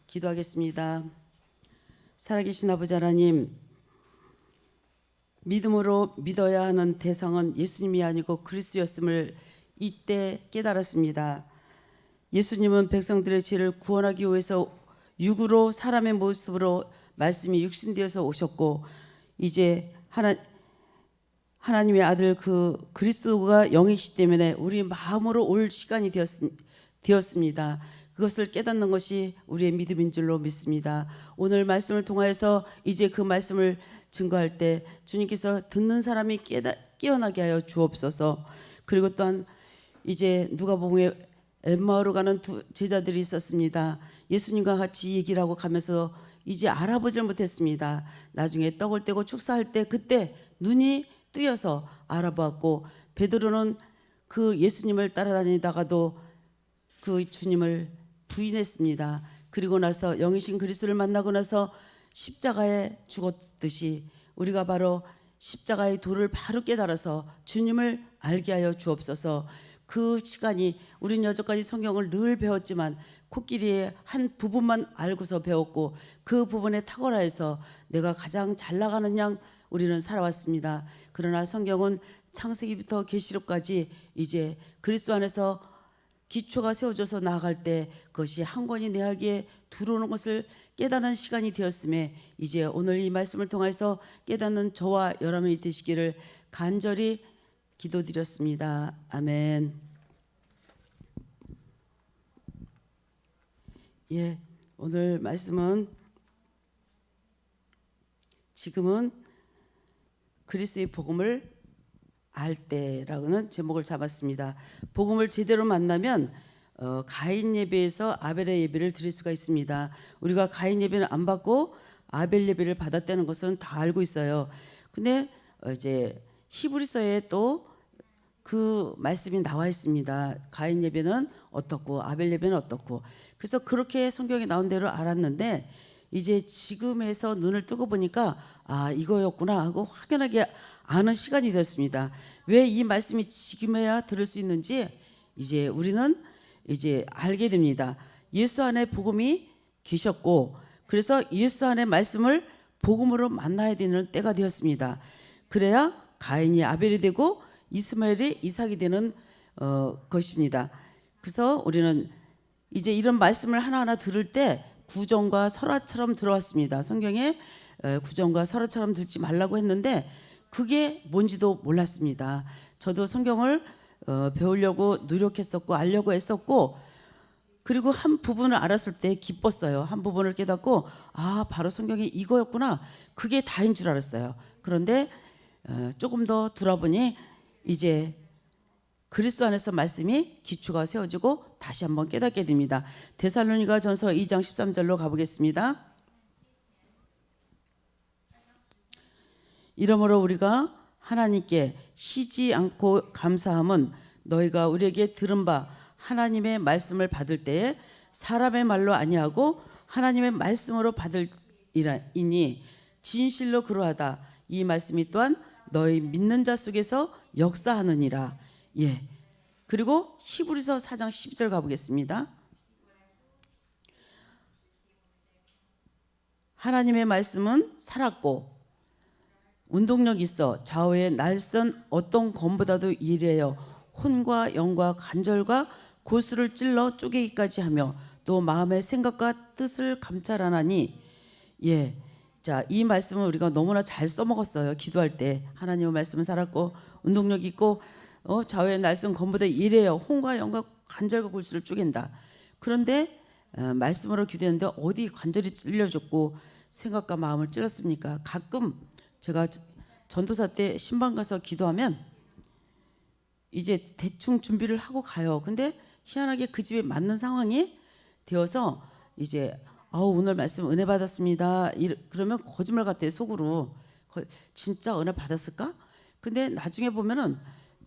기도하겠습니다. 살아계신 아버지 하나님, 믿음으로 믿어야 하는 대상은 예수님이 아니고 그리스도였음을 이때 깨달았습니다. 예수님은 백성들의 죄를 구원하기 위해서 육으로 사람의 모습으로 말씀이 육신되어서 오셨고, 이제 하나님의 아들 그 그리스도가 영이시기 때문에 우리 마음으로 올 시간이 되었습니다. 그것을 깨닫는 것이 우리의 믿음인 줄로 믿습니다. 오늘 말씀을 통하여서 이제 그 말씀을 증거할 때 주님께서 듣는 사람이 깨어나게 하여 주옵소서. 그리고 또한 이제 누가복음에 엠마오로 가는 두 제자들이 있었습니다. 예수님과 같이 얘기를 하고 가면서 이제 알아보질 못했습니다. 나중에 떡을 떼고 축사할 때 그때 눈이 뜨여서 알아보았고, 베드로는 그 예수님을 따라다니다가도 그 주님을 부인했습니다. 그리고 나서 영이신 그리스도를 만나고 나서 십자가에 죽었듯이 우리가 바로 십자가의 도를 바로 깨달아서 주님을 알게 하여 주옵소서. 그 시간이, 우리는 여태까지 성경을 늘 배웠지만 코끼리의 한 부분만 알고서 배웠고, 그 부분에 탁월하여서 내가 가장 잘 나가는 양 우리는 살아왔습니다. 그러나 성경은 창세기부터 계시록까지 이제 그리스도 안에서 기초가 세워져서 나아갈 때 그것이 한 권이 내 하기에 들어오는 것을 깨닫는 시간이 되었음에, 이제 오늘 이 말씀을 통해서 깨닫는 저와 여러분이 되시기를 간절히 기도드렸습니다. 아멘. 예, 오늘 말씀은 지금은 그리스도의 복음을 알 때라고는 제목을 잡았습니다. 복음을 제대로 만나면 가인 예배에서 아벨의 예배를 드릴 수가 있습니다. 우리가 가인 예배는 안 받고 아벨 예배를 받았다는 것은 다 알고 있어요. 근데 이제 히브리서에 또 그 말씀이 나와 있습니다. 가인 예배는 어떻고 아벨 예배는 어떻고. 그래서 그렇게 성경에 나온 대로 알았는데, 이제 지금에서 눈을 뜨고 보니까 아, 이거였구나 하고 확연하게 아는 시간이 되었습니다. 왜 이 말씀이 지금에야 들을 수 있는지 이제 우리는 이제 알게 됩니다. 예수 안에 복음이 계셨고, 그래서 예수 안에 말씀을 복음으로 만나야 되는 때가 되었습니다. 그래야 가인이 아벨이 되고 이스마엘이 이삭이 되는 것입니다. 그래서 우리는 이제 이런 말씀을 하나하나 들을 때 구전과 설화처럼 들어왔습니다. 성경에 구전과 설화처럼 듣지 말라고 했는데 그게 뭔지도 몰랐습니다. 저도 성경을 배우려고 노력했었고 알려고 했었고, 그리고 한 부분을 알았을 때 기뻤어요. 한 부분을 깨닫고 아, 바로 성경이 이거였구나, 그게 다인 줄 알았어요. 그런데 조금 더 들어보니 이제 그리스도 안에서 말씀이 기초가 세워지고 다시 한번 깨닫게 됩니다. 데살로니가 전서 2장 13절로 가보겠습니다. 이러므로 우리가 하나님께 쉬지 않고 감사함은 너희가 우리에게 들은 바 하나님의 말씀을 받을 때에 사람의 말로 아니하고 하나님의 말씀으로 받으리니 진실로 그러하다. 이 말씀이 또한 너희 믿는 자 속에서 역사하느니라. 예. 그리고 히브리서 4장 12절 가보겠습니다. 하나님의 말씀은 살았고 운동력 있어 좌우의 날선 어떤 검보다도 이래요. 혼과 영과 간절과 고수를 찔러 쪼개기까지 하며 또 마음의 생각과 뜻을 감찰하나니. 예. 자, 이 말씀을 우리가 너무나 잘 써먹었어요. 기도할 때 하나님의 말씀은 살았고 운동력 있고 좌우의 날선 검보다 이래요. 혼과 영과 간절과 고수를 쪼갠다. 그런데 말씀으로 기도했는데 어디 관절이 찔려졌고 생각과 마음을 찔렀습니까? 가끔 제가 전도사 때 신방 가서 기도하면 이제 대충 준비를 하고 가요. 근데 희한하게 그 집에 맞는 상황이 되어서 이제 오늘 말씀 은혜 받았습니다. 그러면 거짓말 같아요. 속으로 진짜 은혜 받았을까? 근데 나중에 보면은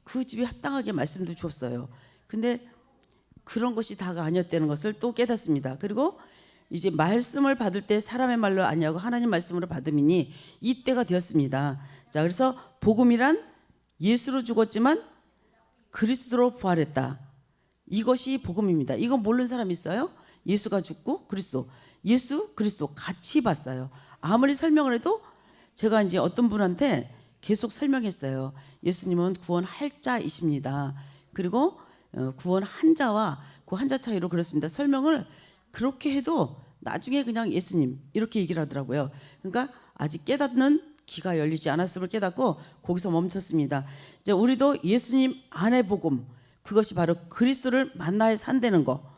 그 집이 합당하게 말씀도 주었어요. 근데 그런 것이 다가 아니었다는 것을 또 깨닫습니다. 그리고 이제 말씀을 받을 때 사람의 말로 아니하고 하나님 말씀으로 받음이니 이때가 되었습니다. 자, 그래서 복음이란 예수로 죽었지만 그리스도로 부활했다. 이것이 복음입니다. 이거 모르는 사람 있어요? 예수가 죽고 그리스도, 예수 그리스도 같이 봤어요. 아무리 설명을 해도 제가 이제 어떤 분한테 계속 설명했어요. 예수님은 구원할 자이십니다. 그리고 구원한 자와 그 한 자 차이로 그렇습니다. 설명을 그렇게 해도 나중에 그냥 예수님 이렇게 얘기를 하더라고요. 그러니까 아직 깨닫는 귀가 열리지 않았음을 깨닫고 거기서 멈췄습니다. 이제 우리도 예수님 안의 복음, 그것이 바로 그리스도를 만나야 산다는 거,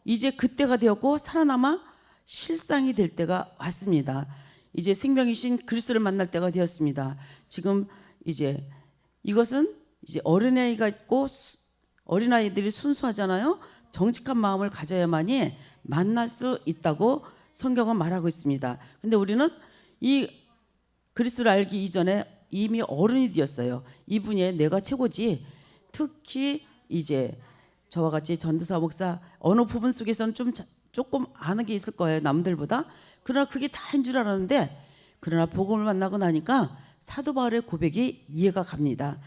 이제 그때가 되었고 살아남아 실상이 될 때가 왔습니다. 이제 생명이신 그리스도를 만날 때가 되었습니다. 지금 이제 이것은 이제 어린아이가 있고 어린아이들이 순수하잖아요. 정직한 마음을 가져야만이 만날 수 있다고 성경은 말하고 있습니다. 근데 우리는 이 그리스도를 알기 이전에 이미 어른이 되었어요. 이분이 내가 최고지. 특히 이제 저와 같이 전도사 목사 어느 부분 속에서는 조금 아는 게 있을 거예요, 남들보다. 그러나 그게 다인 줄 알았는데, 그러나 복음을 만나고 나니까 사도 바울의 고백이 이해가 갑니다.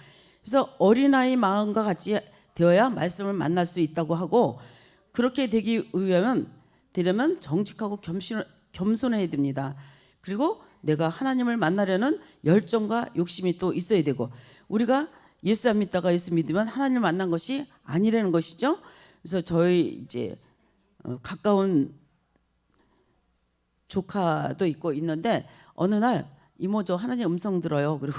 그래서 어린아이 마음과 같이 되어야 말씀을 만날 수 있다고 하고, 그렇게 되려면 정직하고 겸손해야 됩니다. 그리고 내가 하나님을 만나려는 열정과 욕심이 또 있어야 되고, 우리가 예수 안 믿다가 예수 믿으면 하나님을 만난 것이 아니라는 것이죠. 그래서 저희 이제 가까운 조카도 있는데 어느 날 이모 저 하나님 음성 들어요. 그리고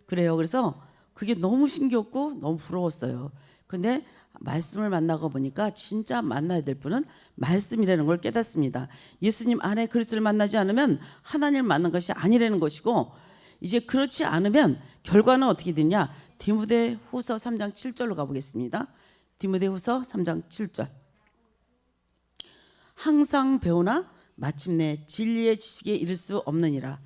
그래요. 그래서 그게 너무 신기했고 너무 부러웠어요. 근데 말씀을 만나고 보니까 진짜 만나야 될 분은 말씀이라는 걸 깨닫습니다. 예수님 안에 그리스도를 만나지 않으면 하나님을 만난 것이 아니라는 것이고, 이제 그렇지 않으면 결과는 어떻게 되냐. 디모데후서 3장 7절로 가보겠습니다. 디모데후서 3장 7절. 항상 배우나 마침내 진리의 지식에 이를 수 없느니라.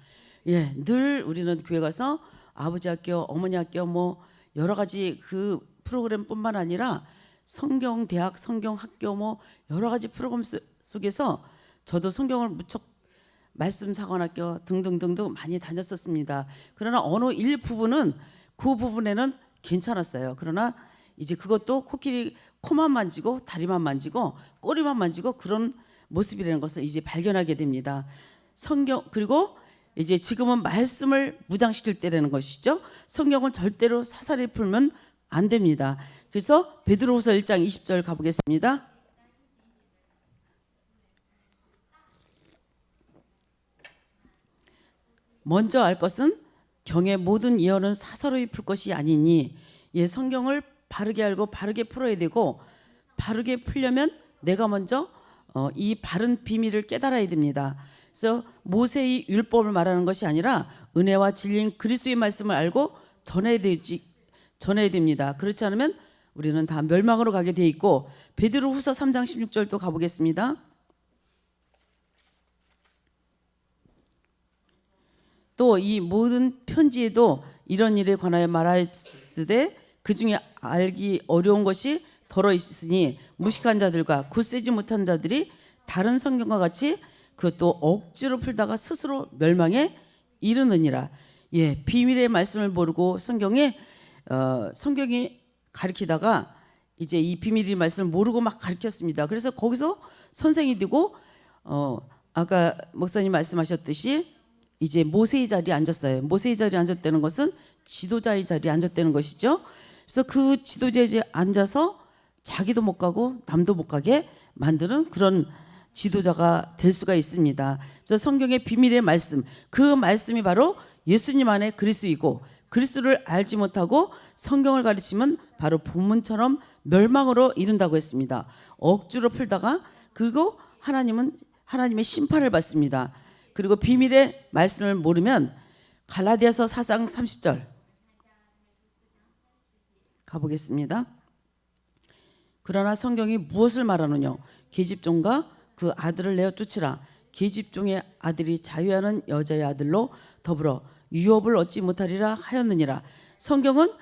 예, 늘 우리는 교회 가서 아버지 학교, 어머니 학교 뭐 여러 가지 그 프로그램뿐만 아니라 성경 대학, 성경 학교 뭐 여러 가지 프로그램 속에서 저도 성경을 무척 말씀 사관학교 등등등등 많이 다녔었습니다. 그러나 어느 일부분은 그 부분에는 괜찮았어요. 그러나 이제 그것도 코만 만지고 다리만 만지고 꼬리만 만지고 그런 모습이라는 것을 이제 발견하게 됩니다. 성경, 그리고 이제 지금은 말씀을 무장시킬 때라는 것이죠. 성경은 절대로 사사리 풀면 안 됩니다. 그래서 베드로후서 1장 20절 가보겠습니다. 먼저 알 것은 경의 모든 예언은 사사로이 풀 것이 아니니, 예, 성경을 바르게 알고 바르게 풀어야 되고, 바르게 풀려면 내가 먼저 이 바른 비밀을 깨달아야 됩니다. 그래서 모세의 율법을 말하는 것이 아니라 은혜와 진리인 그리스도의 말씀을 알고 전해야 됩니다. 그렇지 않으면 우리는 다 멸망으로 가게 돼 있고, 베드로후서 3장 16절도 가보겠습니다. 또 이 모든 편지에도 이런 일에 관하여 말하였으되 그 중에 알기 어려운 것이 더러 있으니 무식한 자들과 굳세지 못한 자들이 다른 성경과 같이 그것도 억지로 풀다가 스스로 멸망에 이르느니라. 예, 비밀의 말씀을 모르고 성경이 가르치다가 이제 이 비밀의 말씀을 모르고 막 가르쳤습니다. 그래서 거기서 선생이 되고 아까 목사님 말씀하셨듯이 이제 모세의 자리에 앉았어요. 모세의 자리에 앉았다는 것은 지도자의 자리에 앉았다는 것이죠. 그래서 그 지도자의 자리에 앉아서 자기도 못 가고 남도 못 가게 만드는 그런 지도자가 될 수가 있습니다. 그래서 성경의 비밀의 말씀, 그 말씀이 바로 예수님 안에 그리스도이고, 그리스도를 알지 못하고 성경을 가르치면 바로 본문처럼 멸망으로 이른다고 했습니다. 억지로 풀다가, 그리고 하나님의 심판을 받습니다. 그리고 비밀의 말씀을 모르면 갈라디아서 4장 30절 가보겠습니다. 그러나 성경이 무엇을 말하느냐. 계집종과 그 아들을 내어 쫓으라. 계집종의 아들이 자유하는 여자의 아들로 더불어 유업을 얻지 못하리라 하였느니라. 성경은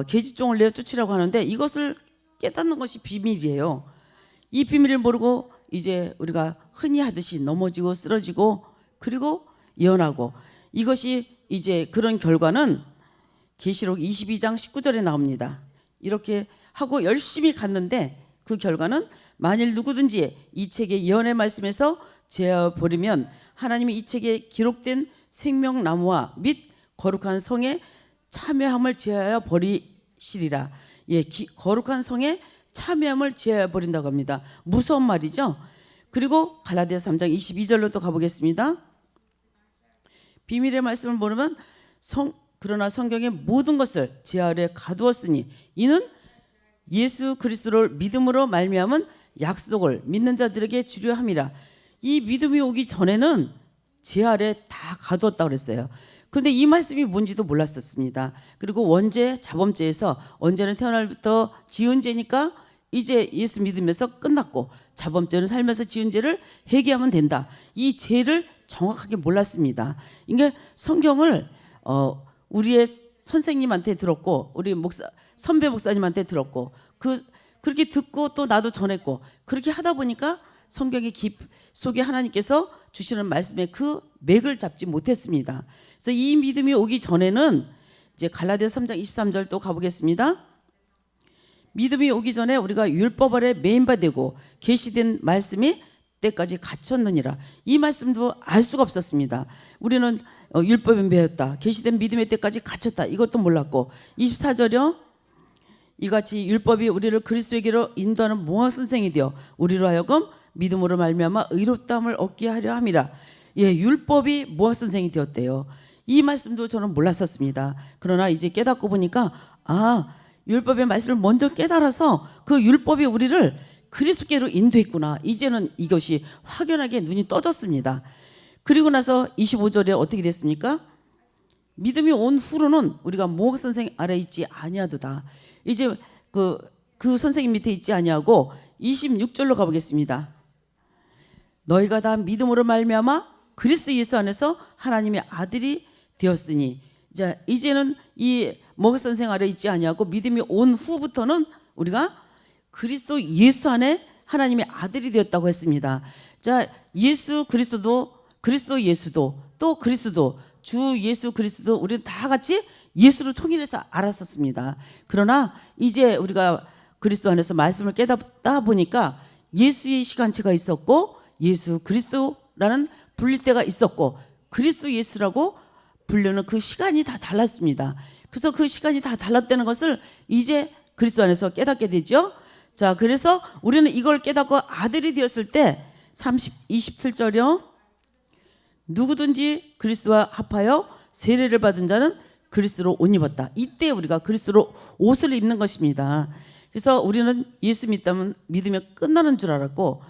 계집종을 내어 쫓으라고 하는데 이것을 깨닫는 것이 비밀이에요. 이 비밀을 모르고 이제 우리가 흔히 하듯이 넘어지고 쓰러지고 그리고 예언하고, 이것이 이제 그런 결과는 계시록 22장 19절에 나옵니다. 이렇게 하고 열심히 갔는데 그 결과는 만일 누구든지 이 책의 예언의 말씀에서 제하여 버리면 하나님이 이 책에 기록된 생명나무와 및 거룩한 성에 참여함을 제하여 버리시리라. 예, 거룩한 성에 참여함을 제하여 버린다고 합니다. 무서운 말이죠. 그리고 갈라디아 3장 22절로 또 가보겠습니다. 비밀의 말씀을 모르면 그러나 성경의 모든 것을 제 아래 가두었으니 이는 예수 그리스도를 믿음으로 말미암은 약속을 믿는 자들에게 주려 함이라. 이 믿음이 오기 전에는 제 아래 다 가두었다고 그랬어요. 근데 이 말씀이 뭔지도 몰랐었습니다. 그리고 원죄, 자범죄에서 언제는 태어날부터 지은 죄니까 이제 예수 믿으면서 끝났고, 자범죄는 살면서 지은 죄를 회개하면 된다. 이 죄를 정확하게 몰랐습니다. 이게 성경을 우리의 선생님한테 들었고, 우리 선배 목사님한테 들었고, 그렇게 듣고 또 나도 전했고, 그렇게 하다 보니까 성경의 속에 하나님께서 주시는 말씀의 그 맥을 잡지 못했습니다. 그래서 이 믿음이 오기 전에는 이제 갈라디아 3장 23절 또 가보겠습니다. 믿음이 오기 전에 우리가 율법 아래 매인바 되고 계시된 말씀이 때까지 갇혔느니라. 이 말씀도 알 수가 없었습니다. 우리는 율법에 매였다, 계시된 믿음의 때까지 갇혔다, 이것도 몰랐고, 24절이요. 이같이 율법이 우리를 그리스도에게로 인도하는 몽학 선생이 되어 우리로 하여금 믿음으로 말미암아 의롭다함을 얻게 하려 함이라. 예, 율법이 몽학 선생이 되었대요. 이 말씀도 저는 몰랐었습니다. 그러나 이제 깨닫고 보니까 율법의 말씀을 먼저 깨달아서 그 율법이 우리를 그리스도께로 인도했구나. 이제는 이것이 확연하게 눈이 떠졌습니다. 그리고 나서 25절에 어떻게 됐습니까? 믿음이 온 후로는 우리가 몽학 선생 아래 있지 아니하도다. 이제 그 선생님 밑에 있지 아니하고 26절로 가보겠습니다. 너희가 다 믿음으로 말미암아 그리스도 예수 안에서 하나님의 아들이 되었으니, 이제는 이 몽학 선생 아래 있지 아니하고 믿음이 온 후부터는 우리가 그리스도 예수 안에 하나님의 아들이 되었다고 했습니다. 예수 그리스도도, 그리스도 예수도, 또 그리스도, 주 예수 그리스도, 우리는 다 같이 예수를 통일해서 알았었습니다. 그러나 이제 우리가 그리스도 안에서 말씀을 깨닫다 보니까 예수의 시간체가 있었고, 예수 그리스도라는 불릴 때가 있었고, 그리스도 예수라고 부르는 그 시간이 다 달랐습니다. 그래서 그 시간이 다 달랐다는 것을 이제 그리스도 안에서 깨닫게 되죠. 그래서 우리는 이걸 깨닫고 아들이 되었을 때 27절이요. 누구든지 그리스도와 합하여 세례를 받은 자는 그리스도로 옷 입었다. 이때 우리가 그리스도로 옷을 입는 것입니다. 그래서 우리는 예수 믿으면 끝나는 줄 알았고,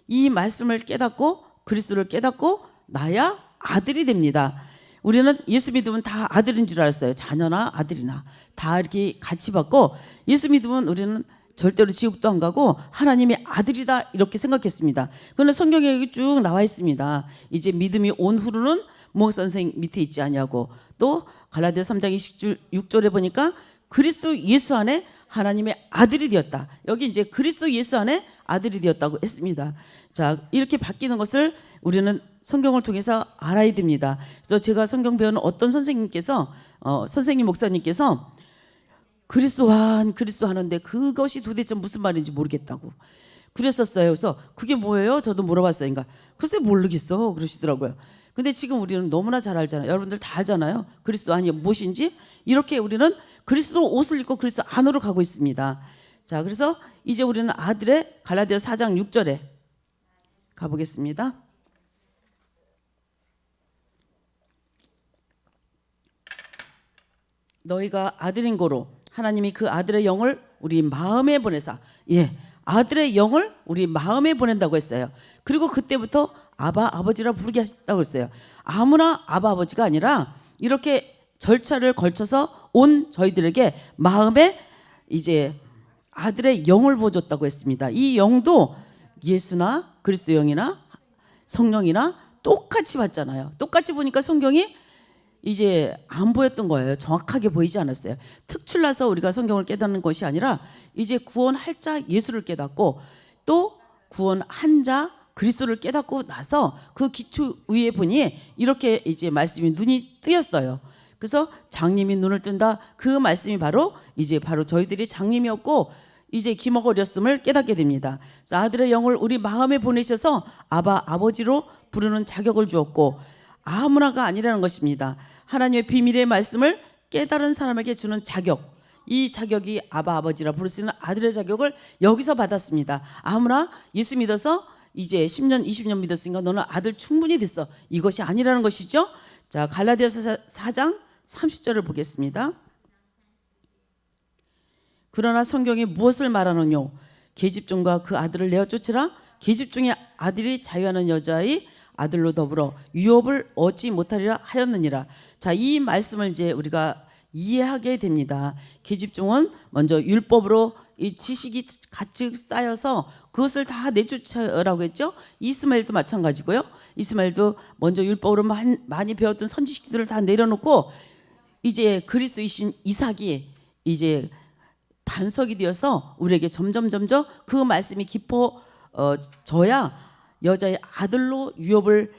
이 말씀을 깨닫고 그리스도를 깨닫고 나야 아들이 됩니다. 우리는 예수 믿으면 다 아들인 줄 알았어요. 자녀나 아들이나 다 이렇게 같이 받고, 예수 믿으면 우리는 절대로 지옥도 안 가고 하나님의 아들이다, 이렇게 생각했습니다. 그런데 성경에 쭉 나와 있습니다. 이제 믿음이 온 후로는 몽학 선생 밑에 있지 아니하고, 또 갈라디아 3장 26절에 보니까 그리스도 예수 안에 하나님의 아들이 되었다. 여기 이제 그리스도 예수 안에 아들이 되었다고 했습니다. 이렇게 바뀌는 것을 우리는 성경을 통해서 알아야 됩니다. 그래서 제가 성경 배우는 어떤 선생님께서 선생님 목사님께서 그리스도 하는데 그것이 도대체 무슨 말인지 모르겠다고 그랬었어요. 그래서 그게 뭐예요? 저도 물어봤어요. 그러니까 글쎄 모르겠어 그러시더라고요. 근데 지금 우리는 너무나 잘 알잖아요. 여러분들 다 알잖아요. 그리스도 안이 무엇인지. 이렇게 우리는 그리스도 옷을 입고 그리스도 안으로 가고 있습니다. 그래서 이제 우리는 아들의 갈라디아 4장 6절에 가보겠습니다. 너희가 아들인 고로 하나님이 그 아들의 영을 우리 마음에 보내사, 아들의 영을 우리 마음에 보낸다고 했어요. 그리고 그때부터 아바 아버지라 부르게 하셨다고 했어요. 아무나 아바 아버지가 아니라 이렇게 절차를 걸쳐서 온 저희들에게 마음에 이제 아들의 영을 부어줬다고 했습니다. 이 영도 예수나 그리스도 영이나 성령이나 똑같이 봤잖아요. 똑같이 보니까 성경이 이제 안 보였던 거예요. 정확하게 보이지 않았어요. 특출나서 우리가 성경을 깨닫는 것이 아니라 이제 구원할 자 예수를 깨닫고, 또 구원한 자 그리스도를 깨닫고 나서 그 기초 위에 보니 이렇게 이제 말씀이 눈이 뜨였어요. 그래서 장님이 눈을 뜬다. 그 말씀이 바로 저희들이 장님이었고, 이제 기머거렸음을 깨닫게 됩니다. 아들의 영을 우리 마음에 보내셔서 아바 아버지로 부르는 자격을 주었고 아무나가 아니라는 것입니다. 하나님의 비밀의 말씀을 깨달은 사람에게 주는 자격, 이 자격이 아바 아버지라 부를 수 있는 아들의 자격을 여기서 받았습니다. 아무나 예수 믿어서 이제 10년 20년 믿었으니까 너는 아들 충분히 됐어, 이것이 아니라는 것이죠. 자, 갈라디아서 4장 30절을 보겠습니다. 그러나 성경이 무엇을 말하느뇨? 계집종과 그 아들을 내어 쫓으라. 계집종의 아들이 자유하는 여자의 아들로 더불어 유업을 얻지 못하리라 하였느니라. 자, 이 말씀을 이제 우리가 이해하게 됩니다. 계집종은 먼저 율법으로 이 지식이 가득 쌓여서 그것을 다 내쫓으라고 했죠. 이스마엘도 마찬가지고요. 이스마엘도 먼저 율법으로 많이 배웠던 선지식들을 다 내려놓고 이제 그리스도이신 이삭이 이제 반석이 되어서 우리에게 점점 그 말씀이 깊어져야 여자의 아들로 유업을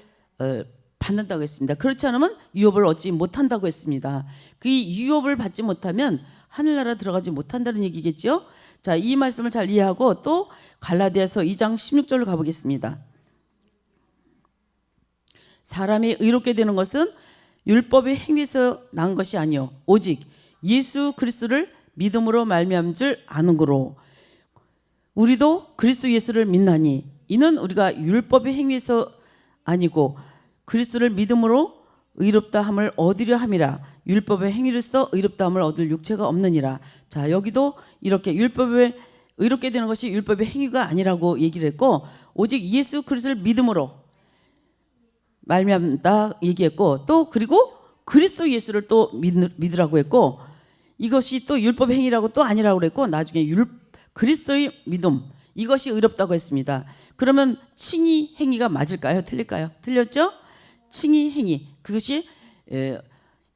받는다고 했습니다. 그렇지 않으면 유업을 얻지 못한다고 했습니다. 그 유업을 받지 못하면 하늘나라 들어가지 못한다는 얘기겠죠. 자, 이 말씀을 잘 이해하고 또 갈라디아서 2장 16절로 가보겠습니다. 사람이 의롭게 되는 것은 율법의 행위에서 난 것이 아니요 오직 예수 그리스도를 믿음으로 말미암은 줄 아는 거로 우리도 그리스도 예수를 믿나니 이는 우리가 율법의 행위에서 아니고 그리스도를 믿음으로 의롭다함을 얻으려 함이라. 율법의 행위로서 의롭다함을 얻을 육체가 없느니라. 자, 여기도 이렇게 율법에 의롭게 되는 것이 율법의 행위가 아니라고 얘기를 했고 오직 예수 그리스도를 믿음으로 말미암다 얘기했고 또 그리고 그리스도 예수를 또 믿으라고 했고 이것이 또 율법의 행위라고 또 아니라고 그랬고 나중에 그리스도의 믿음 이것이 의롭다고 했습니다. 그러면 칭의 행위가 맞을까요? 틀릴까요? 틀렸죠? 칭의 행위 그것이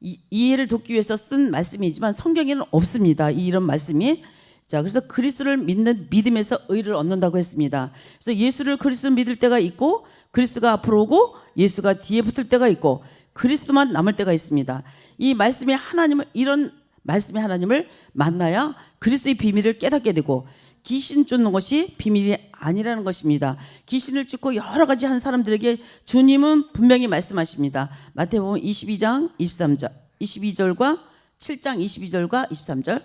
이해를 돕기 위해서 쓴 말씀이지만 성경에는 없습니다. 이런 말씀이. 자, 그래서 그리스도를 믿는 믿음에서 의를 얻는다고 했습니다. 그래서 예수를 그리스도를 믿을 때가 있고 그리스도가 앞으로 오고 예수가 뒤에 붙을 때가 있고 그리스도만 남을 때가 있습니다. 이 말씀의 하나님을 이런 말씀의 하나님을 만나야 그리스도의 비밀을 깨닫게 되고 귀신 쫓는 것이 비밀이 아니라는 것입니다. 귀신을 쫓고 여러 가지 한 사람들에게 주님은 분명히 말씀하십니다. 마태복음 22장 23절 22절과 7장 22절과 23절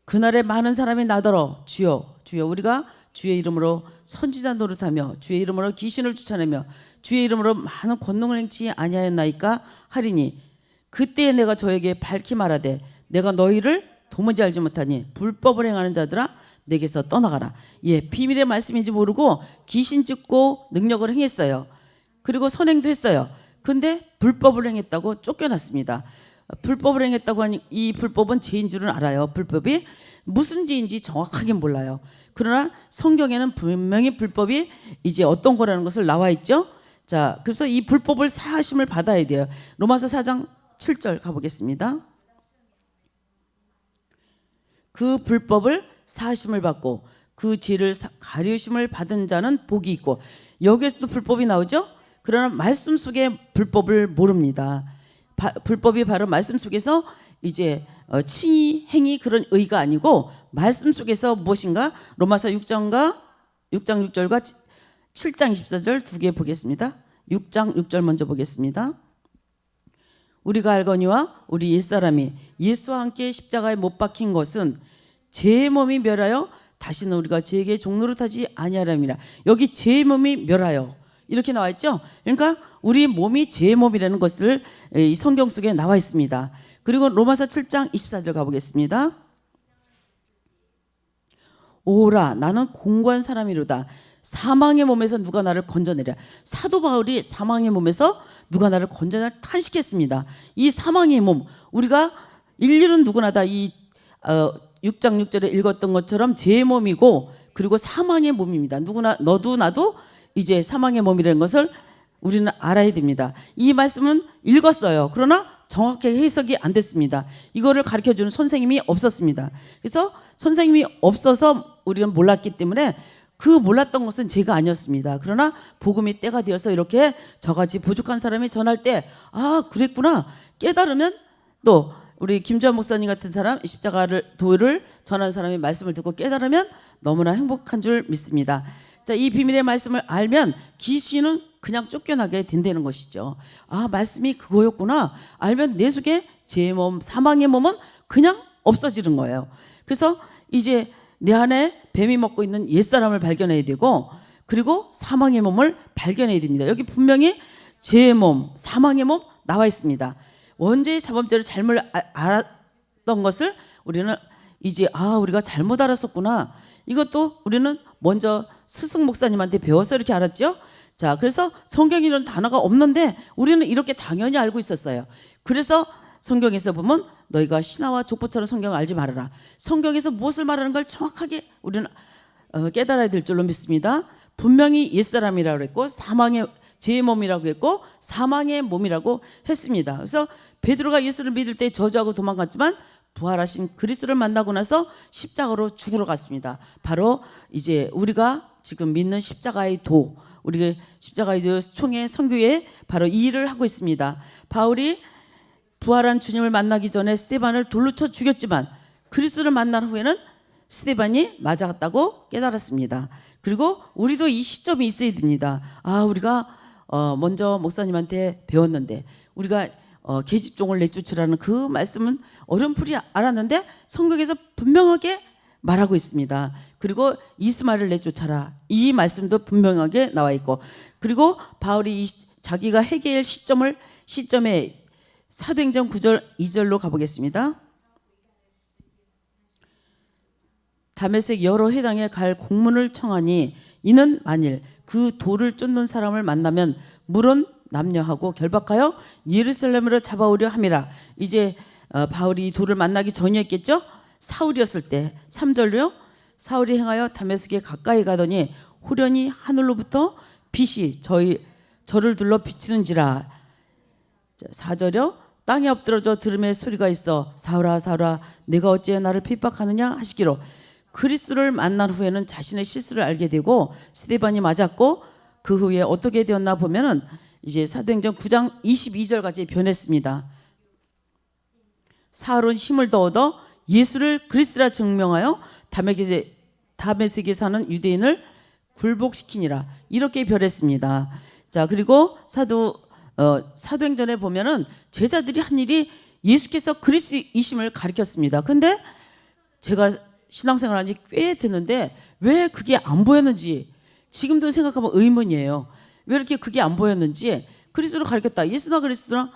그날에 많은 사람이 나더러 주여 주여 우리가 주의 이름으로 선지자 노릇하며 주의 이름으로 귀신을 쫓아내며 주의 이름으로 많은 권능을 행치 아니하였나이까 하리니 그때에 내가 저에게 밝히 말하되 내가 너희를 도무지 알지 못하니 불법을 행하는 자들아 내게서 떠나가라. 예, 비밀의 말씀인지 모르고 귀신 쫓고 능력을 행했어요. 그리고 선행도 했어요. 근데 불법을 행했다고 쫓겨났습니다. 불법을 행했다고 하니 이 불법은 죄인 줄은 알아요. 불법이 무슨 죄인지 정확하게 몰라요. 그러나 성경에는 분명히 불법이 이제 어떤 거라는 것을 나와 있죠. 자, 그래서 이 불법을 사하심을 받아야 돼요. 로마서 4장 7절 가보겠습니다. 그 불법을 사하심을 받고 그 죄를 가려심을 받은 자는 복이 있고 여기에서도 불법이 나오죠. 그러나 말씀 속에 불법을 모릅니다. 불법이 바로 말씀 속에서 이제 칭의 행위 그런 의가 아니고 말씀 속에서 무엇인가 로마서 6장 6절과 7장 24절 두 개 보겠습니다. 6장 6절 먼저 보겠습니다. 우리가 알거니와 우리 옛사람이 예수와 함께 십자가에 못 박힌 것은 제 몸이 멸하여 다시는 우리가 죄에게 종노릇하지 아니하람이라. 여기 제 몸이 멸하여 이렇게 나와 있죠. 그러니까 우리 몸이 제 몸이라는 것을 이 성경 속에 나와 있습니다. 그리고 로마서 7장 24절 가보겠습니다. 오라 나는 공고한 사람이로다. 사망의 몸에서 누가 나를 건져내랴. 사도 바울이 사망의 몸에서 누가 나를 건져내랴 탄식했습니다. 이 사망의 몸 우리가 일일은 누구나 다 이 6장 6절에 읽었던 것처럼 제 몸이고 그리고 사망의 몸입니다. 누구나 너도 나도 이제 사망의 몸이라는 것을 우리는 알아야 됩니다. 이 말씀은 읽었어요. 그러나 정확하게 해석이 안 됐습니다. 이거를 가르쳐주는 선생님이 없었습니다. 그래서 선생님이 없어서 우리는 몰랐기 때문에 그 몰랐던 것은 제가 아니었습니다. 그러나 복음이 때가 되어서 이렇게 저같이 부족한 사람이 전할 때 아 그랬구나 깨달으면 또 우리 김주환 목사님 같은 사람, 십자가를 도를 전하는 사람이 말씀을 듣고 깨달으면 너무나 행복한 줄 믿습니다. 자, 이 비밀의 말씀을 알면 귀신은 그냥 쫓겨나게 된다는 것이죠. 아, 말씀이 그거였구나. 알면 내 속에 제 몸, 사망의 몸은 그냥 없어지는 거예요. 그래서 이제 내 안에 뱀이 먹고 있는 옛사람을 발견해야 되고, 그리고 사망의 몸을 발견해야 됩니다. 여기 분명히 제 몸, 사망의 몸 나와 있습니다. 원죄의 자범죄를 잘못 알았던 것을 우리는 이제 우리가 잘못 알았었구나. 이것도 우리는 먼저 스승 목사님한테 배워서 이렇게 알았죠. 자, 그래서 성경이라는 단어가 없는데 우리는 이렇게 당연히 알고 있었어요. 그래서 성경에서 보면 너희가 신하와 족보처럼 성경을 알지 말아라. 성경에서 무엇을 말하는 걸 정확하게 우리는 깨달아야 될 줄로 믿습니다. 분명히 옛사람이라고 했고, 사망의 제 몸이라고 했고, 사망의 몸이라고 했습니다. 그래서 베드로가 예수를 믿을 때 저주하고 도망갔지만 부활하신 그리스도를 만나고 나서 십자가로 죽으러 갔습니다. 바로 이제 우리가 지금 믿는 십자가의 도, 우리가 십자가의 도 총회 선교에 바로 이 일을 하고 있습니다. 바울이 부활한 주님을 만나기 전에 스데반을 돌로 쳐 죽였지만 그리스도를 만난 후에는 스데반이 맞았다고 깨달았습니다. 그리고 우리도 이 시점이 있어야 됩니다. 우리가 먼저 목사님한테 배웠는데, 우리가 계집종을 내쫓으라는 그 말씀은 어렴풋이 알았는데 성경에서 분명하게 말하고 있습니다. 그리고 이스마엘을 내쫓아라, 이 말씀도 분명하게 나와 있고, 그리고 바울이 자기가 회개할 시점에 사도행전 9절 2절로 가보겠습니다. 다메섹 여러 회당에 갈 공문을 청하니 이는 만일 그 돌을 쫓는 사람을 만나면 물은 남녀하고 결박하여 예루살렘으로 잡아오려 함이라. 이제 바울이 돌을 만나기 전이었겠죠. 사울이었을 때 3절로요. 사울이 행하여 다메섹에 가까이 가더니 후련히 하늘로부터 빛이 저를 둘러 비치는지라. 4절요. 땅에 엎드러져 들음의 소리가 있어 사울아 사울아 내가 어찌 나를 핍박하느냐 하시기로. 그리스도를 만난 후에는 자신의 실수를 알게 되고 스데반이 맞았고, 그 후에 어떻게 되었나 보면은 이제 사도행전 9장 22절까지 변했습니다. 사울은 힘을 더 얻어 예수를 그리스도라 증명하여 다메섹에 사는 유대인을 굴복시키니라. 이렇게 변했습니다. 자, 그리고 사도행전에 보면은 제자들이 한 일이 예수께서 그리스도이심을 가르쳤습니다. 근데 제가 신앙생활 한 지 꽤 됐는데 왜 그게 안 보였는지 지금도 생각하면 의문이에요. 왜 이렇게 그게 안 보였는지, 그리스도를 가르쳤다, 예수나 그리스도랑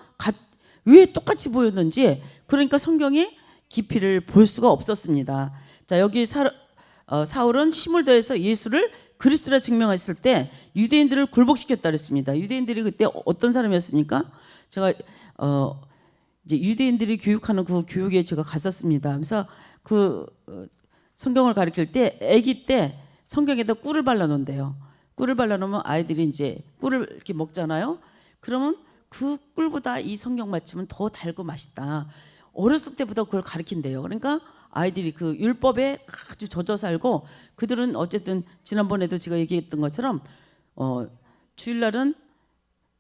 왜 똑같이 보였는지, 그러니까 성경이 깊이를 볼 수가 없었습니다. 자, 여기 사울은 힘을 더해서 예수를 그리스도라 증명했을 때 유대인들을 굴복시켰다 그랬습니다. 유대인들이 그때 어떤 사람이었습니까? 제가 이제 유대인들이 교육하는 그 교육에 제가 갔었습니다. 그래서 성경을 가르칠 때 아기 때 성경에다 꿀을 발라놓는데요. 꿀을 발라놓으면 아이들이 이제 꿀을 이렇게 먹잖아요. 그러면 그 꿀보다 이 성경 말씀은 더 달고 맛있다. 어렸을 때부터 그걸 가르친대요. 그러니까 아이들이 그 율법에 아주 젖어 살고, 그들은 어쨌든 지난번에도 제가 얘기했던 것처럼 주일날은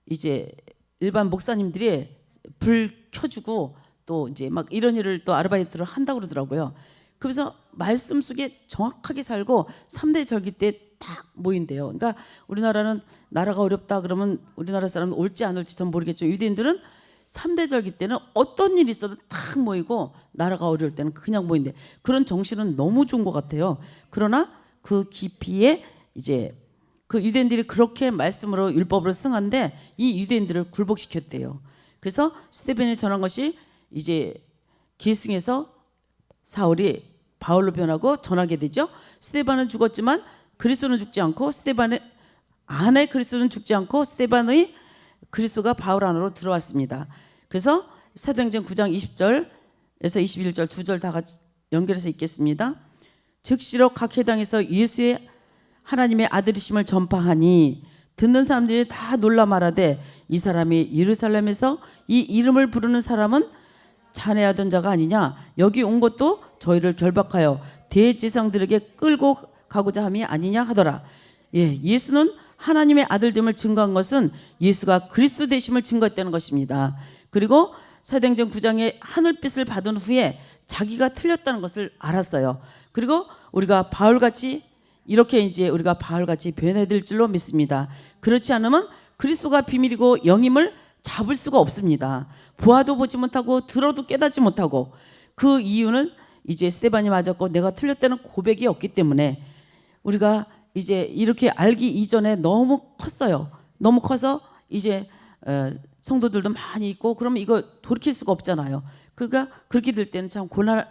이제 일반 목사님들이 불 켜주고 또 이제 막 이런 일을 또 아르바이트를 한다고 그러더라고요. 그래서 말씀 속에 정확하게 살고 3대 절기 때 딱 모인대요. 그러니까 우리나라는 나라가 어렵다 그러면 우리나라 사람은 올지 안 올지 전 모르겠죠. 유대인들은 3대 절기 때는 어떤 일이 있어도 딱 모이고, 나라가 어려울 때는 그냥 모인대. 그런 정신은 너무 좋은 것 같아요. 그러나 그 깊이에 이제 그 유대인들이 그렇게 말씀으로 율법으로 승한데 이 유대인들을 굴복시켰대요. 그래서 스데반이 전한 것이 이제 계승해서 사울이 바울로 변하고 전하게 되죠. 스데반은 죽었지만 그리스도는 죽지 않고, 스데반의 안에 그리스도는 죽지 않고 스데반의 그리스도가 바울 안으로 들어왔습니다. 그래서 사도행전 9장 20절에서 21절 두 절 다 같이 연결해서 읽겠습니다. 즉시로 각 회당에서 예수의 하나님의 아들이심을 전파하니 듣는 사람들이 다 놀라 말하되 이 사람이 예루살렘에서 이 이름을 부르는 사람은 찬해하던 자가 아니냐. 여기 온 것도 저희를 결박하여 대제사장들에게 끌고 가고자 함이 아니냐 하더라. 예수는 하나님의 아들됨을 증거한 것은 예수가 그리스도 되심을 증거했다는 것입니다. 그리고 사도행전 9장에 하늘빛을 받은 후에 자기가 틀렸다는 것을 알았어요. 그리고 우리가 바울같이 이렇게 이제 우리가 바울같이 변해될 줄로 믿습니다. 그렇지 않으면 그리스도가 비밀이고 영임을 잡을 수가 없습니다. 보아도 보지 못하고 들어도 깨닫지 못하고, 그 이유는 이제 스데반이 맞았고 내가 틀렸다는 고백이 없기 때문에 우리가 이제 이렇게 알기 이전에 너무 컸어요. 너무 커서 이제 성도들도 많이 있고 그러면 이거 돌이킬 수가 없잖아요. 그러니까 그렇게 될 때는 참 곤란할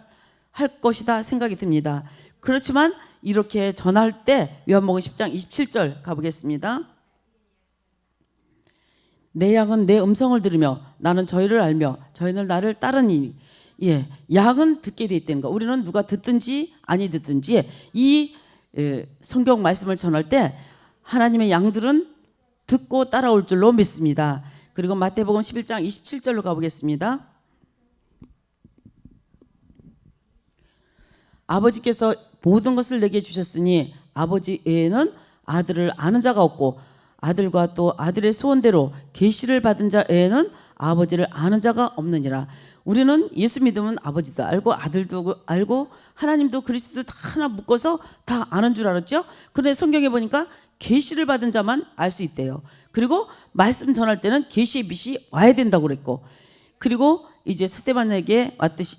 것이다 생각이 듭니다. 그렇지만 이렇게 전할 때 요한복음 10장 27절 가보겠습니다. 내 양은 내 음성을 들으며 나는 저희를 알며 저희는 나를 따르니. 예, 양은 듣게 돼 있다는 거. 우리는 누가 듣든지 아니 듣든지 이 성경 말씀을 전할 때 하나님의 양들은 듣고 따라올 줄로 믿습니다. 그리고 마태복음 11장 27절로 가보겠습니다. 아버지께서 모든 것을 내게 주셨으니 아버지 외에는 아들을 아는 자가 없고 아들과 또 아들의 소원대로 계시를 받은 자 외에는 아버지를 아는 자가 없느니라. 우리는 예수 믿으면 아버지도 알고 아들도 알고 하나님도 그리스도도 다 하나 묶어서 다 아는 줄 알았죠. 그런데 성경에 보니까 계시를 받은 자만 알 수 있대요. 그리고 말씀 전할 때는 계시의 빛이 와야 된다고 그랬고, 그리고 이제 스데반에게 왔듯이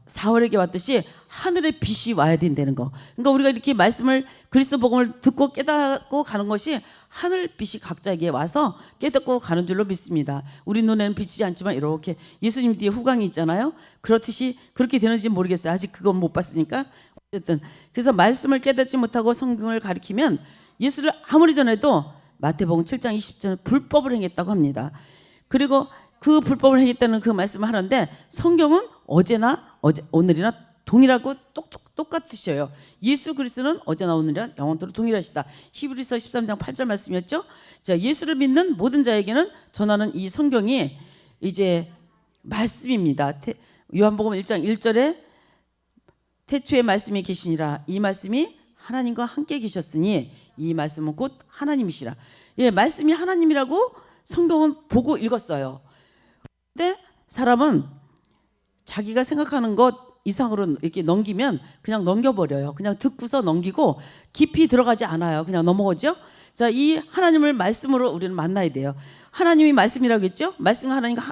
사울에게 왔듯이 하늘의 빛이 와야 된다는 거. 그러니까 우리가 이렇게 말씀을 그리스도 복음을 듣고 깨닫고 가는 것이 하늘 빛이 각자에게 와서 깨닫고 가는 줄로 믿습니다. 우리 눈에는 비치지 않지만 이렇게 예수님 뒤에 후광이 있잖아요. 그렇듯이 그렇게 되는지 모르겠어요. 아직 그건 못 봤으니까. 어쨌든 그래서 말씀을 깨닫지 못하고 성경을 가리키면 예수를 아무리 전해도 마태복음 7장 20절 불법을 행했다고 합니다. 그리고 그 불법을 행했다는 그 말씀을 하는데 성경은 오늘이나 동일하고 똑같으셔요. 예수 그리스도는 어제나 오늘이나 영원토록 동일하시다. 히브리서 13장 8절 말씀이었죠. 자, 예수를 믿는 모든 자에게는 전하는 이 성경이 이제 말씀입니다. 요한복음 1장 1절에 태초에 말씀이 계시니라. 이 말씀이 하나님과 함께 계셨으니 이 말씀은 곧 하나님이시라. 예, 말씀이 하나님이라고 성경은 보고 읽었어요. 근데 사람은 자기가 생각하는 것 이상으로 이렇게 넘기면 그냥 넘겨버려요. 그냥 듣고서 넘기고 깊이 들어가지 않아요. 그냥 넘어오죠. 자, 이 하나님을 말씀으로 우리는 만나야 돼요. 하나님이 말씀이라고 했죠. 말씀과 하나님과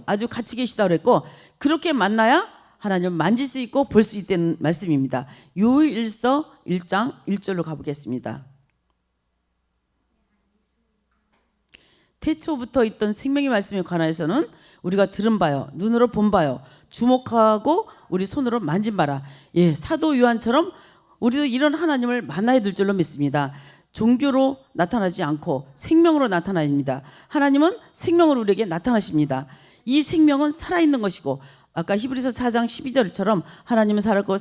아주 같이 계시다고 그랬고, 그렇게 만나야 하나님을 만질 수 있고 볼 수 있다는 말씀입니다. 요일서 1장 1절로 가보겠습니다. 태초부터 있던 생명의 말씀에 관하여서는 우리가 들은 바요, 눈으로 본 바요, 주목하고 우리 손으로 만진 바라. 예, 사도 요한처럼 우리도 이런 하나님을 만나야 될 줄로 믿습니다. 종교로 나타나지 않고 생명으로 나타납니다. 하나님은 생명으로 우리에게 나타나십니다. 이 생명은 살아있는 것이고, 아까 히브리서 4장 12절처럼 하나님은 살았고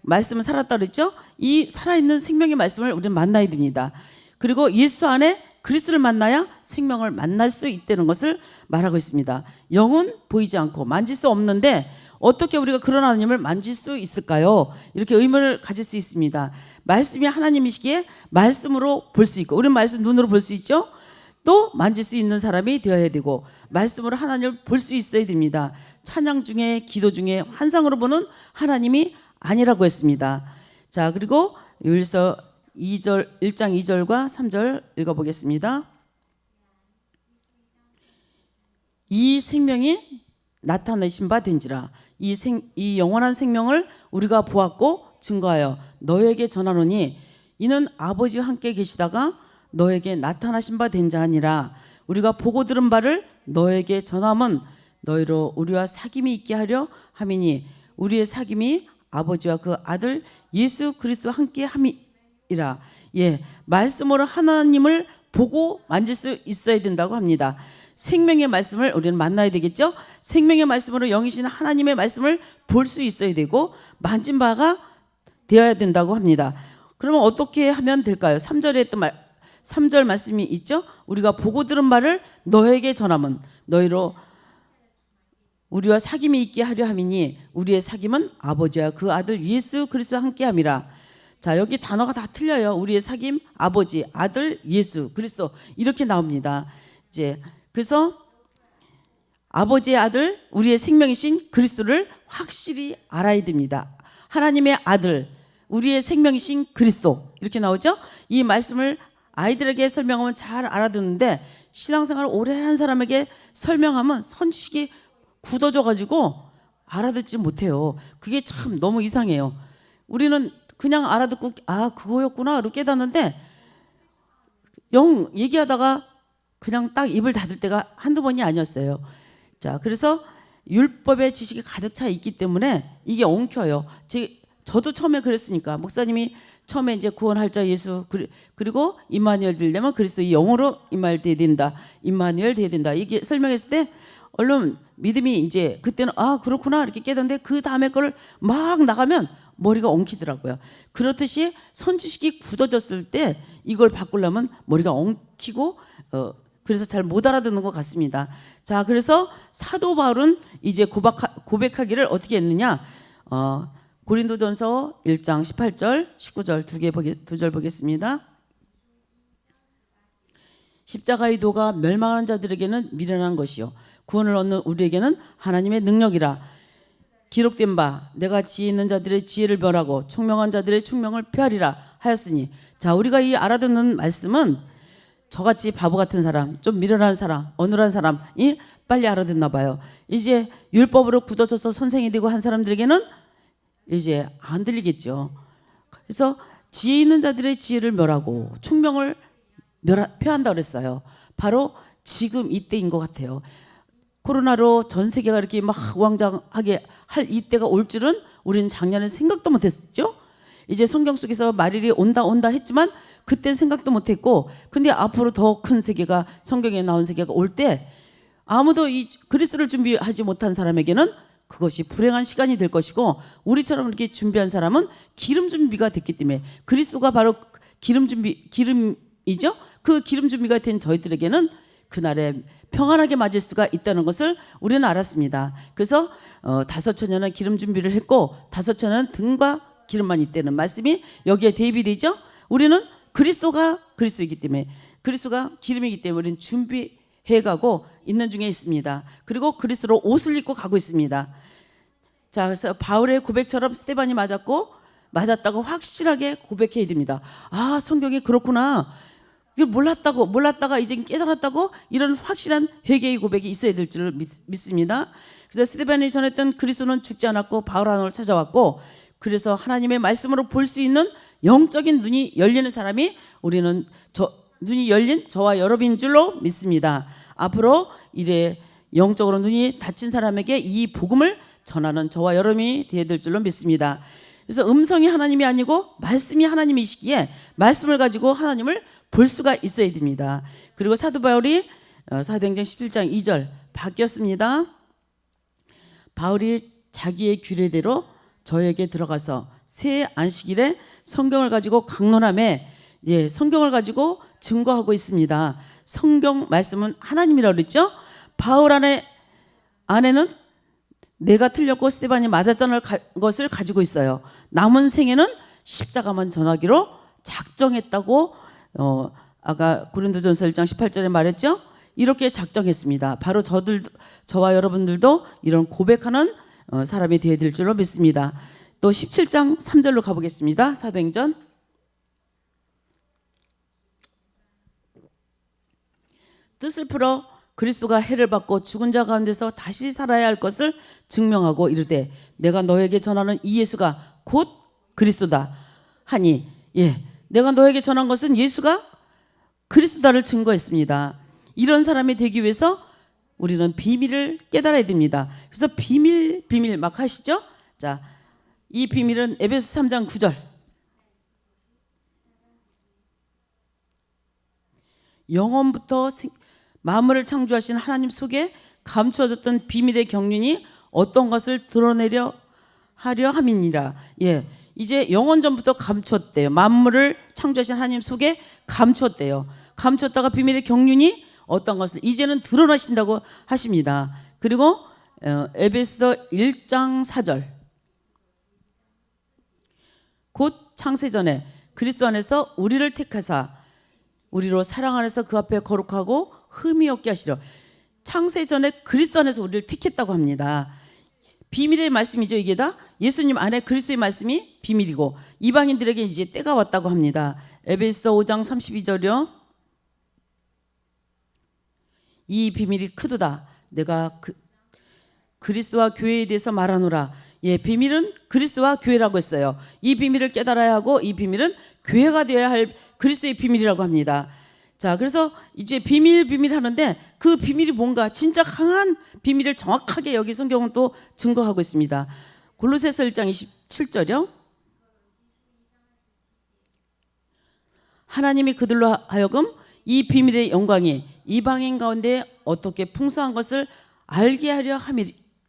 말씀은 살았다 그랬죠. 이 살아있는 생명의 말씀을 우리는 만나야 됩니다. 그리고 예수 안에 그리스도를 만나야 생명을 만날 수 있다는 것을 말하고 있습니다. 영은 보이지 않고 만질 수 없는데 어떻게 우리가 그런 하나님을 만질 수 있을까요? 이렇게 의문을 가질 수 있습니다. 말씀이 하나님이시기에 말씀으로 볼 수 있고, 우리는 말씀 눈으로 볼 수 있죠. 또 만질 수 있는 사람이 되어야 되고 말씀으로 하나님을 볼 수 있어야 됩니다. 찬양 중에 기도 중에 환상으로 보는 하나님이 아니라고 했습니다. 자, 그리고 요일서 1장 2절과 3절 읽어보겠습니다. 이 생명이 나타내신 바 된지라. 이 영원한 생명을 우리가 보았고 증거하여 너에게 전하노니 이는 아버지와 함께 계시다가 너에게 나타나신 바 된 자니라. 우리가 보고 들은 바를 너에게 전함은 너희로 우리와 사귐이 있게 하려 함이니 우리의 사귐이 아버지와 그 아들 예수 그리스도와 함께 함이라. 예, 말씀으로 하나님을 보고 만질 수 있어야 된다고 합니다. 생명의 말씀을 우리는 만나야 되겠죠. 생명의 말씀으로 영이신 하나님의 말씀을 볼 수 있어야 되고 만진 바가 되어야 된다고 합니다. 그러면 어떻게 하면 될까요? 3절에 했던 3절 말씀이 있죠. 우리가 보고 들은 말을 너에게 전함은 너희로 우리와 사귐이 있게 하려 함이니 우리의 사귐은 아버지와 그 아들 예수 그리스도와 함께 함이라. 자, 여기 단어가 다 틀려요. 우리의 사귐, 아버지, 아들, 예수 그리스도 이렇게 나옵니다. 이제 그래서 아버지의 아들, 우리의 생명이신 그리스도를 확실히 알아야 됩니다. 하나님의 아들, 우리의 생명이신 그리스도, 이렇게 나오죠. 이 말씀을 아이들에게 설명하면 잘 알아듣는데 신앙생활을 오래 한 사람에게 설명하면 선지식이 굳어져 가지고 알아듣지 못해요. 그게 참 너무 이상해요. 우리는 그냥 알아듣고 아 그거였구나 이렇게 깨닫는데 영 얘기하다가 그냥 딱 입을 닫을 때가 한두 번이 아니었어요. 자, 그래서 율법의 지식이 가득 차 있기 때문에 이게 엉켜요. 저도 처음에 그랬으니까 목사님이 처음에 이제 구원할 자 예수 그리고 임마누엘 되려면 그리스도의 영으로 임마누엘 돼야 된다. 임마누엘 돼야 된다. 이게 설명했을 때 얼른 믿음이 이제 그때는 아 그렇구나 이렇게 깨닫는데 그 다음에 거를 막 나가면 머리가 엉키더라고요. 그렇듯이 선지식이 굳어졌을 때 이걸 바꾸려면 머리가 엉키고 그래서 잘 못 알아듣는 것 같습니다. 자, 그래서 사도 바울은 이제 고백하기를 어떻게 했느냐? 고린도전서 1장 18절, 19절 두 절 보겠습니다. 십자가의 도가 멸망하는 자들에게는 미련한 것이요 구원을 얻는 우리에게는 하나님의 능력이라. 기록된 바 내가 지혜 있는 자들의 지혜를 멸하고 총명한 자들의 총명을 폐하리라 하였으니. 자, 우리가 이 알아듣는 말씀은 저같이 바보 같은 사람, 좀 미련한 사람, 어눌한 사람이 빨리 알아듣나 봐요. 이제 율법으로 굳어져서 선생이 되고 한 사람들에게는 이제 안 들리겠죠. 그래서 지혜 있는 자들의 지혜를 멸하고 총명을 폐한다 그랬어요. 바로 지금 이때인 것 같아요. 코로나로 전 세계가 이렇게 막 우왕좌왕하게 할 이때가 올 줄은 우리는 작년에 생각도 못했죠. 이제 성경 속에서 말일이 온다 했지만 그때 생각도 못했고, 근데 앞으로 더 큰 세계가 성경에 나온 세계가 올 때 아무도 이 그리스도를 준비하지 못한 사람에게는 그것이 불행한 시간이 될 것이고, 우리처럼 이렇게 준비한 사람은 기름 준비가 됐기 때문에 그리스도가 바로 기름이죠. 그 기름 준비가 된 저희들에게는 그날에 평안하게 맞을 수가 있다는 것을 우리는 알았습니다. 그래서 5천년은 기름 준비를 했고 5천년은 등과 기름만 있다는 말씀이 여기에 대입이 되죠. 우리는 그리스도가 그리스도이기 때문에, 그리스도가 기름이기 때문에 우리는 준비해가고 있는 중에 있습니다. 그리고 그리스도로 옷을 입고 가고 있습니다. 자, 그래서 바울의 고백처럼 스데반이 맞았다고 확실하게 고백해야 됩니다. 아, 성경이 그렇구나. 이걸 몰랐다가 이제 깨달았다고, 이런 확실한 회개의 고백이 있어야 될 줄 믿습니다. 그래서 스데반이 전했던 그리스도는 죽지 않았고 바울 안으로 찾아왔고, 그래서 하나님의 말씀으로 볼 수 있는 영적인 눈이 열리는 사람이 우리는 눈이 열린 저와 여러분인 줄로 믿습니다. 앞으로 이래 영적으로 눈이 닫힌 사람에게 이 복음을 전하는 저와 여러분이 되어야 될 줄로 믿습니다. 그래서 음성이 하나님이 아니고 말씀이 하나님이시기에 말씀을 가지고 하나님을 볼 수가 있어야 됩니다. 그리고 사도 바울이 사도행전 17장 2절 바뀌었습니다. 바울이 자기의 규례대로 저에게 들어가서 새 안식일에 성경을 가지고 강론함에 성경을 가지고 증거하고 있습니다. 성경 말씀은 하나님이라고 그랬죠. 바울 안에는 내가 틀렸고 스데반이 맞았다는 것을 가지고 있어요. 남은 생애는 십자가만 전하기로 작정했다고 아까 고린도전서 1장 18절에 말했죠. 이렇게 작정했습니다. 바로 저와 여러분들도 이런 고백하는 사람이 되어야 될 줄로 믿습니다. 또 17장 3절로 가보겠습니다. 사도행전. 뜻을 풀어 그리스도가 해를 받고 죽은 자 가운데서 다시 살아야 할 것을 증명하고 이르되 내가 너에게 전하는 이 예수가 곧 그리스도다 하니, 내가 너에게 전한 것은 예수가 그리스도다를 증거했습니다. 이런 사람이 되기 위해서 우리는 비밀을 깨달아야 됩니다. 그래서 비밀 막 하시죠. 자, 이 비밀은 에베소 3장 9절. 영원부터 만물을 창조하신 하나님 속에 감추어졌던 비밀의 경륜이 어떤 것을 드러내려 하려 함이니라. 이제 영원 전부터 감추었대요. 만물을 창조하신 하나님 속에 감추었대요. 감추었다가 비밀의 경륜이 어떤 것을 이제는 드러나신다고 하십니다. 그리고 에베소 1장 4절. 곧 창세전에 그리스도 안에서 우리를 택하사 우리로 사랑 안에서 그 앞에 거룩하고 흠이 없게 하시려. 창세 전에 그리스도 안에서 우리를 택했다고 합니다. 비밀의 말씀이죠. 이게 다 예수님 안에 그리스도의 말씀이 비밀이고 이방인들에게 이제 때가 왔다고 합니다. 에베소 5장 32절이요. 이 비밀이 크도다. 내가 그리스도와 교회에 대해서 말하노라. 예, 비밀은 그리스도와 교회라고 했어요. 이 비밀을 깨달아야 하고 이 비밀은 교회가 되어야 할 그리스도의 비밀이라고 합니다. 자, 그래서 이제 비밀 하는데 그 비밀이 뭔가 진짜 강한 비밀을 정확하게 여기 성경은 또 증거하고 있습니다. 골로새서 1장 27절이요. 하나님이 그들로 하여금 이 비밀의 영광이 이방인 가운데 어떻게 풍성한 것을 알게 하려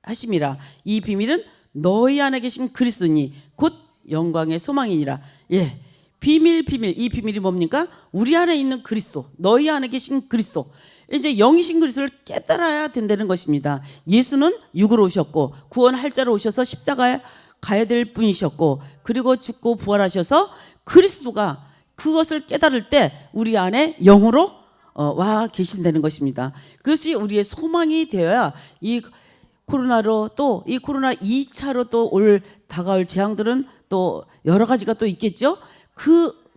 하심이라. 이 비밀은 너희 안에 계신 그리스도니 곧 영광의 소망이니라. 예, 비밀. 이 비밀이 뭡니까? 우리 안에 있는 그리스도, 너희 안에 계신 그리스도, 이제 영이신 그리스도를 깨달아야 된다는 것입니다. 예수는 육으로 오셨고 구원할 자로 오셔서 십자가에 가야 될 분이셨고 그리고 죽고 부활하셔서 그리스도가 그것을 깨달을 때 우리 안에 영으로 와 계신다는 것입니다. 그것이 우리의 소망이 되어야 이 코로나로 또 이 코로나 2차로 또 다가올 재앙들은 또 여러 가지가 또 있겠죠.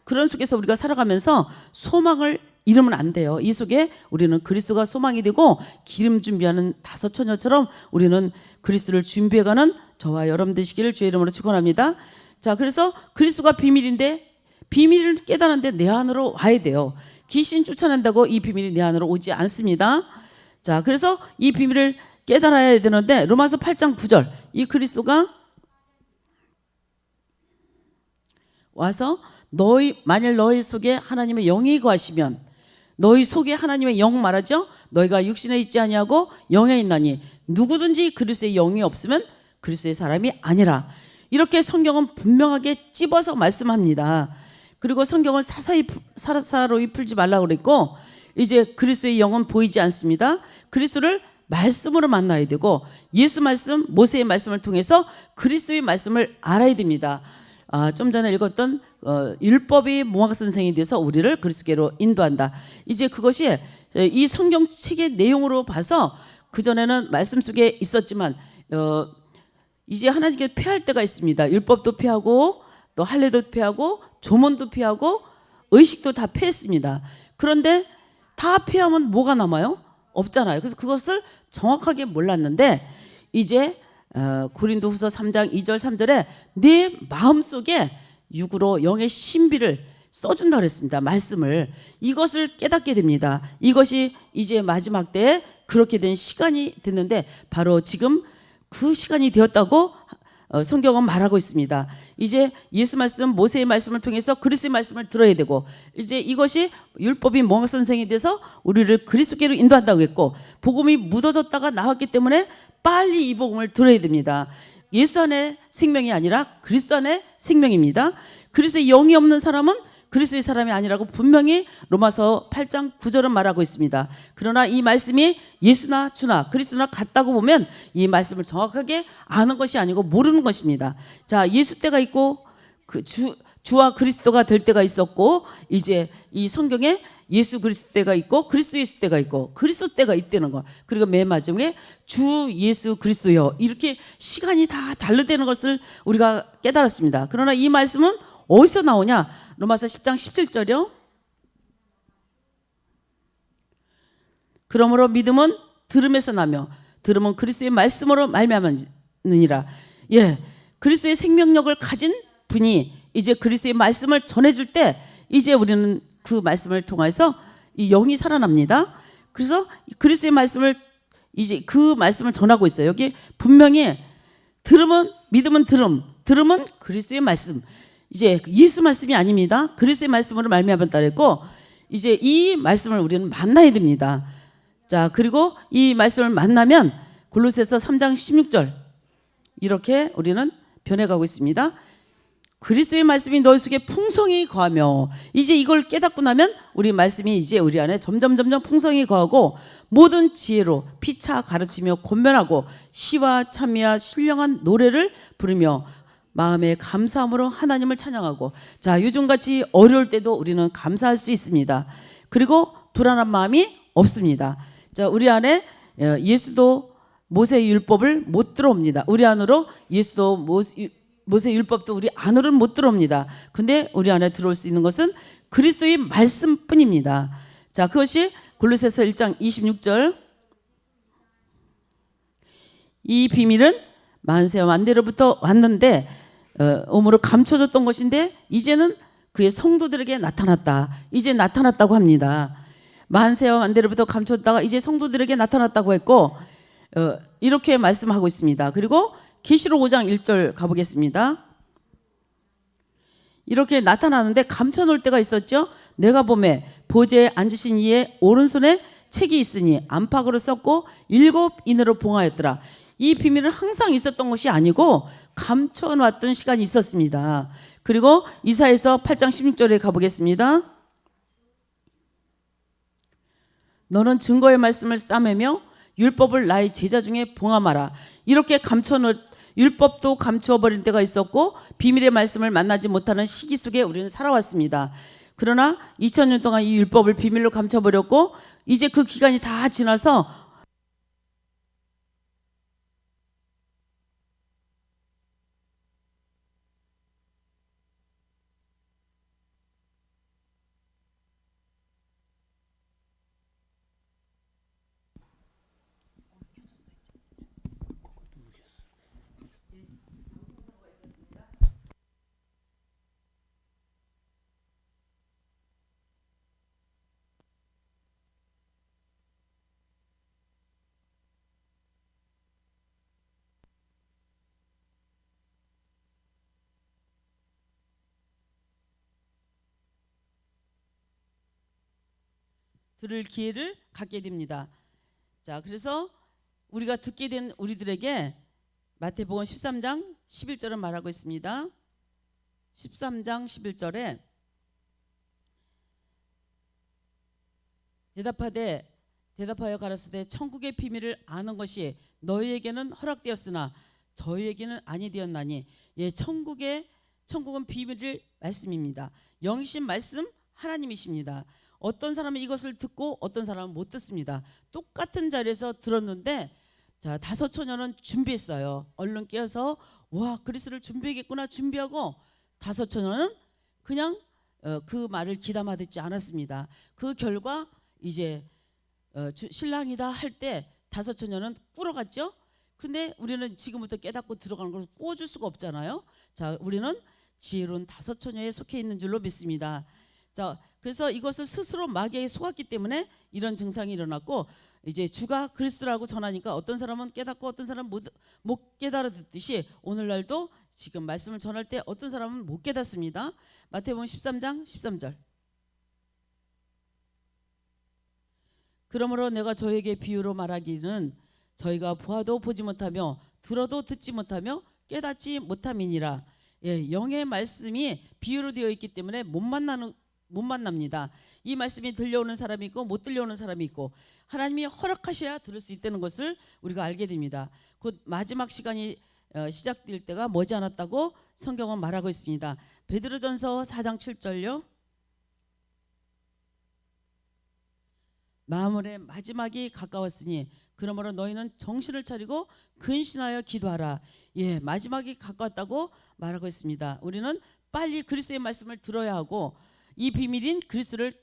그런 속에서 우리가 살아가면서 소망을 잃으면 안 돼요. 이 속에 우리는 그리스도가 소망이 되고 기름 준비하는 다섯 처녀처럼 우리는 그리스도를 준비해가는 저와 여러분 되시기를 주의 이름으로 축원합니다. 자, 그래서 그리스도가 비밀인데 비밀을 깨달았는데 내 안으로 와야 돼요. 귀신 쫓아낸다고 이 비밀이 내 안으로 오지 않습니다. 자, 그래서 이 비밀을 깨달아야 되는데 로마서 8장 9절 이 그리스도가 와서 만일 너희 속에 하나님의 영이 거하시면 너희 속에 하나님의 영 말하죠. 너희가 육신에 있지 아니하고 영에 있나니 누구든지 그리스도의 영이 없으면 그리스도의 사람이 아니라. 이렇게 성경은 분명하게 찝어서 말씀합니다. 그리고 성경을 사사로이 풀지 말라고 그랬고 이제 그리스도의 영은 보이지 않습니다. 그리스도를 말씀으로 만나야 되고 예수 말씀, 모세의 말씀을 통해서 그리스도의 말씀을 알아야 됩니다. 좀 전에 읽었던 율법이 몽학 선생에 대해서 우리를 그리스도께로 인도한다. 이제 그것이 이 성경책의 내용으로 봐서 그전에는 말씀 속에 있었지만 이제 하나님께 패할 때가 있습니다. 율법도 패하고 또 할례도 패하고 조문도 패하고 의식도 다 패했습니다. 그런데 다 패하면 뭐가 남아요? 없잖아요. 그래서 그것을 정확하게 몰랐는데 이제 고린도후서 3장 2절 3절에 내 마음속에 육으로 영의 신비를 써준다 그랬습니다. 말씀을 이것을 깨닫게 됩니다. 이것이 이제 마지막 때에 그렇게 된 시간이 됐는데 바로 지금 그 시간이 되었다고 성경은 말하고 있습니다. 이제 예수 말씀, 모세의 말씀을 통해서 그리스도의 말씀을 들어야 되고 이제 이것이 율법인 몽학 선생에 대해서 우리를 그리스도께로 인도한다고 했고 복음이 묻어졌다가 나왔기 때문에 빨리 이 복음을 들어야 됩니다. 예수 안에 생명이 아니라 그리스도 안에 생명입니다. 그리스도의 영이 없는 사람은 그리스도의 사람이 아니라고 분명히 로마서 8장 9절은 말하고 있습니다. 그러나 이 말씀이 예수나 주나 그리스도나 같다고 보면 이 말씀을 정확하게 아는 것이 아니고 모르는 것입니다. 자, 예수 때가 있고 주와 그리스도가 될 때가 있었고 이제 이 성경에 예수 그리스도 때가 있고 그리스도 예수 때가 있고 그리스도 때가 있다는 거. 그리고 맨 마지막에 주 예수 그리스도요. 이렇게 시간이 다 다르다는 것을 우리가 깨달았습니다. 그러나 이 말씀은 어디서 나오냐? 로마서 10장 17절이요. 그러므로 믿음은 들음에서 나며 들음은 그리스도의 말씀으로 말미암느니라. 예, 그리스도의 생명력을 가진 분이 이제 그리스도의 말씀을 전해줄 때 이제 우리는 그 말씀을 통해서 이 영이 살아납니다. 그래서 그리스도의 말씀을 이제 그 말씀을 전하고 있어요. 여기 분명히 들음은 믿음은 들음은 그리스도의 말씀. 이제 예수 말씀이 아닙니다. 그리스도의 말씀으로 말미암았다 그랬고 이제 이 말씀을 우리는 만나야 됩니다. 자, 그리고 이 말씀을 만나면 골로새서 3장 16절 이렇게 우리는 변해가고 있습니다. 그리스도의 말씀이 너희 속에 풍성히 거하며 이제 이걸 깨닫고 나면 우리 말씀이 이제 우리 안에 점점 풍성히 거하고 모든 지혜로 피차 가르치며 권면하고 시와 참미와 신령한 노래를 부르며 마음의 감사함으로 하나님을 찬양하고. 자, 요즘같이 어려울 때도 우리는 감사할 수 있습니다. 그리고 불안한 마음이 없습니다. 자, 우리 안에 예수도 모세의 율법을 못 들어옵니다. 우리 안으로 예수도 모세 율법도 우리 안으로는 못 들어옵니다. 근데 우리 안에 들어올 수 있는 것은 그리스도의 말씀뿐입니다. 자, 그것이 골로새서 1장 26절. 이 비밀은 만세와 만대로부터 왔는데 오므로 감춰졌던 것인데 이제는 그의 성도들에게 나타났다. 이제 나타났다고 합니다. 만세와 만대로부터 감춰졌다가 이제 성도들에게 나타났다고 했고 이렇게 말씀하고 있습니다. 그리고 계시록 5장 1절 가보겠습니다. 이렇게 나타나는데 감춰놓을 때가 있었죠. 내가 보매 보좌에 앉으신 이의 오른손에 책이 있으니 안팎으로 썼고 7인으로 봉하였더라. 이 비밀은 항상 있었던 것이 아니고 감춰놨던 시간이 있었습니다. 그리고 이사야서 8장 16절에 가보겠습니다. 너는 증거의 말씀을 싸매며 율법을 나의 제자 중에 봉함하라. 이렇게 감춰놓 율법도 감추어버린 때가 있었고 비밀의 말씀을 만나지 못하는 시기 속에 우리는 살아왔습니다. 그러나 2000년 동안 이 율법을 비밀로 감춰버렸고 이제 그 기간이 다 지나서 들을 기회를 갖게 됩니다. 자, 그래서 우리가 듣게 된 우리들에게 마태복음 13장 11절은 말하고 있습니다. 13장 11절에 대답하여 가라사대 천국의 비밀을 아는 것이 너희에게는 허락되었으나 저희에게는 아니 되었나니. 예, 천국은 비밀의 말씀입니다. 영이신 말씀 하나님이십니다. 어떤 사람은 이것을 듣고 어떤 사람은 못 듣습니다. 똑같은 자리에서 들었는데 자, 5 처녀는 준비했어요. 얼른 깨어서 와, 그리스도를 준비하겠구나 준비하고 5 처녀는 그냥 그 말을 귀담아 듣지 않았습니다. 그 결과 이제 신랑이다 할 때 5 처녀는 꿇어갔죠. 근데 우리는 지금부터 깨닫고 들어가는 걸 꾸어줄 수가 없잖아요. 자, 우리는 지혜로운 5 처녀에 속해 있는 줄로 믿습니다. 자, 그래서 이것을 스스로 마귀에게 속았기 때문에 이런 증상이 일어났고 이제 주가 그리스도라고 전하니까 어떤 사람은 깨닫고 어떤 사람은 못 깨달아 듣듯이 오늘날도 지금 말씀을 전할 때 어떤 사람은 못 깨닫습니다. 마태복음 13장 13절. 그러므로 내가 저에게 비유로 말하기는 저희가 보아도 보지 못하며 들어도 듣지 못하며 깨닫지 못함이니라. 예, 영의 말씀이 비유로 되어 있기 때문에 못 만납니다. 이 말씀이 들려오는 사람이 있고 못 들려오는 사람이 있고 하나님이 허락하셔야 들을 수 있다는 것을 우리가 알게 됩니다. 곧 마지막 시간이 시작될 때가 머지않았다고 성경은 말하고 있습니다. 베드로전서 4장 7절요. 마물의 마지막이 가까웠으니 그러므로 너희는 정신을 차리고 근신하여 기도하라. 예, 마지막이 가까웠다고 말하고 있습니다. 우리는 빨리 그리스도의 말씀을 들어야 하고 이 비밀인 그리스도를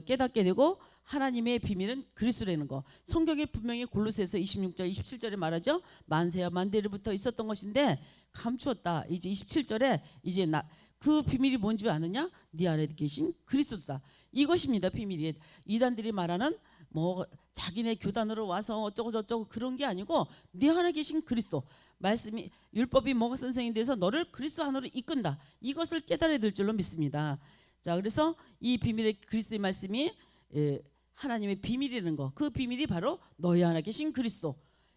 깨닫게 되고 하나님의 비밀은 그리스도라는 거. 성경에 분명히 골로새서 26절 27절에 말하죠. 만세와 만대로부터 있었던 것인데 감추었다. 이제 27절에 이제 그 비밀이 뭔지 아느냐? 네 안에 계신 그리스도다. 이것입니다. 비밀이. 이단들이 말하는 뭐 자기네 교단으로 와서 어쩌고 저쩌고 그런 게 아니고 네 안에 계신 그리스도. 말씀이 율법이 뭐가 선생이 돼서 너를 그리스도 안으로 이끈다. 이것을 깨달아야 될 줄로 믿습니다. 자, 그래서 이 비밀의 그리스도의 말씀이 하나님의 비밀이라는 거. 그 비밀이 바로 너희 안에 계신 그리스도.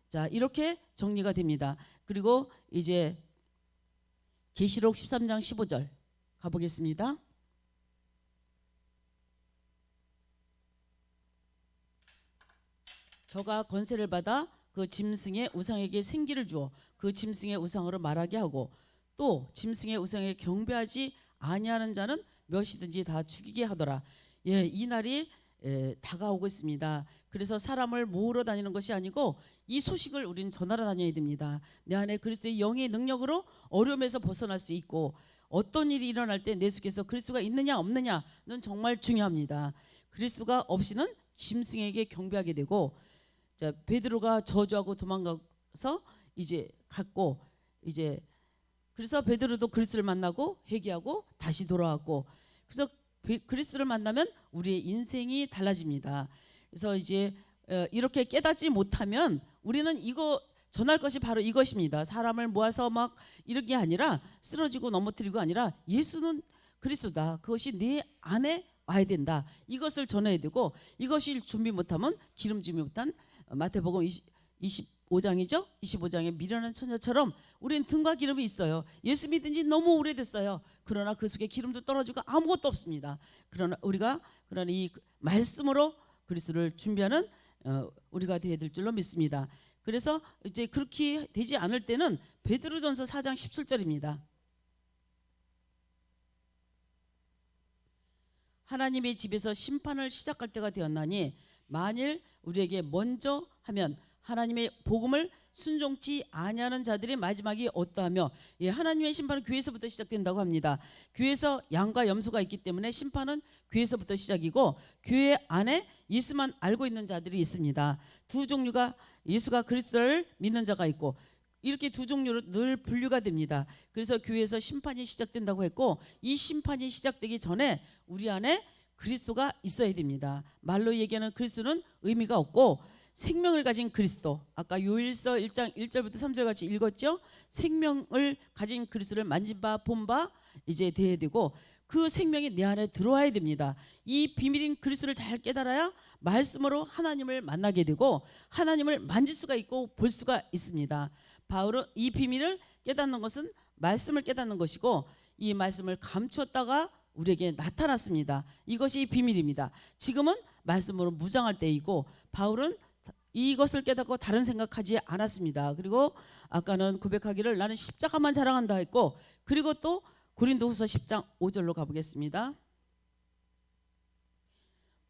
자, 이렇게 정리가 됩니다. 그리고 이제 계시록 13장 15절 가보겠습니다. 저가 권세를 받아 그 짐승의 우상에게 생기를 주어 그 짐승의 우상으로 말하게 하고 또 짐승의 우상에 경배하지 아니하는 자는 몇이든지 다 죽이게 하더라. 예, 이 날이 다가오고 있습니다. 그래서 사람을 모으러 다니는 것이 아니고 이 소식을 우리는 전하러 다녀야 됩니다. 내 안에 그리스도의 영의 능력으로 어려움에서 벗어날 수 있고, 어떤 일이 일어날 때 내 속에서 그리스도가 있느냐 없느냐는 정말 중요합니다. 그리스도가 없이는 짐승에게 경배하게 되고, 자, 베드로가 저주하고 도망가서 이제 갔고, 이제 그래서 베드로도 그리스도를 만나고 회개하고 다시 돌아왔고, 그래서 그리스도를 만나면 우리의 인생이 달라집니다. 그래서 이제 이렇게 깨닫지 못하면 우리는 이거 전할 것이 바로 이것입니다. 사람을 모아서 막 이런 게 아니라, 쓰러지고 넘어뜨리고 아니라, 예수는 그리스도다, 그것이 내 안에 와야 된다, 이것을 전해야 되고, 이것이 준비 못하면 기름짐이 못한 마태복음 25장이죠. 25장에 미련한 처녀처럼 우리는 등과 기름이 있어요. 예수 믿은 지 너무 오래됐어요. 그러나 그 속에 기름도 떨어지고 아무것도 없습니다. 그러나 우리가 이 말씀으로 그리스도를 준비하는 우리가 되어야 될 줄로 믿습니다. 그래서 이제 그렇게 되지 않을 때는 베드로전서 4장 17절입니다. 하나님의 집에서 심판을 시작할 때가 되었나니 만일 우리에게 먼저 하면 하나님의 복음을 순종치 아니하는 자들의 마지막이 어떠하며, 하나님의 심판은 교회에서부터 시작된다고 합니다. 교회에서 양과 염소가 있기 때문에 심판은 교회에서부터 시작이고, 교회 안에 예수만 알고 있는 자들이 있습니다. 두 종류가, 예수가 그리스도를 믿는 자가 있고, 이렇게 두 종류로 늘 분류가 됩니다. 그래서 교회에서 심판이 시작된다고 했고, 이 심판이 시작되기 전에 우리 안에 그리스도가 있어야 됩니다. 말로 얘기하는 그리스도는 의미가 없고, 생명을 가진 그리스도, 아까 요일서 1장 1절부터 3절 같이 읽었죠. 생명을 가진 그리스도를 만진 바 본 바 이제 돼야 되고, 그 생명이 내 안에 들어와야 됩니다. 이 비밀인 그리스도를 잘 깨달아야 말씀으로 하나님을 만나게 되고 하나님을 만질 수가 있고 볼 수가 있습니다. 바울은 이 비밀을 깨닫는 것은 말씀을 깨닫는 것이고, 이 말씀을 감추었다가 우리에게 나타났습니다. 이것이 비밀입니다. 지금은 말씀으로 무장할 때이고, 바울은 이것을 깨닫고 다른 생각하지 않았습니다. 그리고 아까는 고백하기를 나는 십자가만 자랑한다 했고, 그리고 또 고린도후서 10장 5절로 가보겠습니다.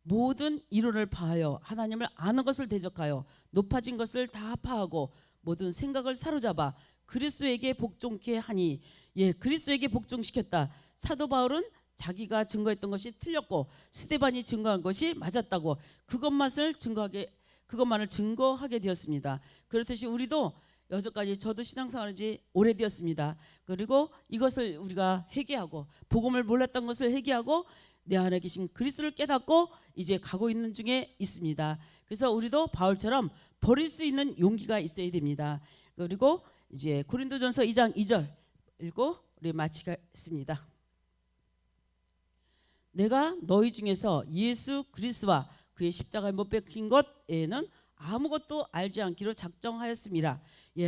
모든 이론을 파하여 하나님을 아는 것을 대적하여 높아진 것을 다 파하고 모든 생각을 사로잡아 그리스도에게 복종케 하니, 그리스도에게 복종시켰다. 사도 바울은 자기가 증거했던 것이 틀렸고 스데반이 증거한 것이 맞았다고 그것만을 증거하게 되었습니다. 그렇듯이 우리도 여태까지, 저도 신앙생활한 지 오래되었습니다. 그리고 이것을 우리가 회개하고, 복음을 몰랐던 것을 회개하고 내 안에 계신 그리스도를 깨닫고 이제 가고 있는 중에 있습니다. 그래서 우리도 바울처럼 버릴 수 있는 용기가 있어야 됩니다. 그리고 이제 고린도전서 2장 2절 읽고 우리 마치겠습니다. 내가 너희 중에서 예수 그리스도와 그의 십자가에 못 박힌 것 외에는 아무것도 알지 않기로 작정하였습니다.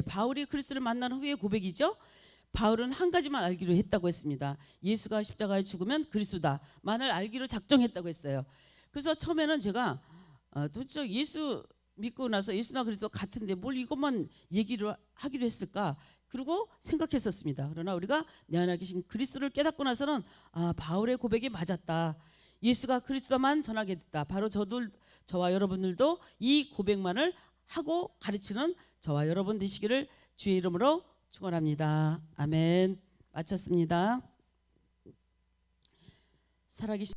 바울이 그리스도를 만난 후의 고백이죠. 바울은 한 가지만 알기로 했다고 했습니다. 예수가 십자가에 죽으면 그리스도다만을 알기로 작정했다고 했어요. 그래서 처음에는 제가 도대체 예수 믿고 나서 예수나 그리스도 같은데 뭘 이것만 얘기를 하기로 했을까, 그리고 생각했었습니다. 그러나 우리가 내 안에 계신 그리스도를 깨닫고 나서는 바울의 고백이 맞았다, 예수가 그리스도만 전하게 됐다. 바로 저와 여러분들도 이 고백만을 하고 가르치는 저와 여러분 되시기를 주의 이름으로 축원합니다. 아멘. 마쳤습니다. 살아계신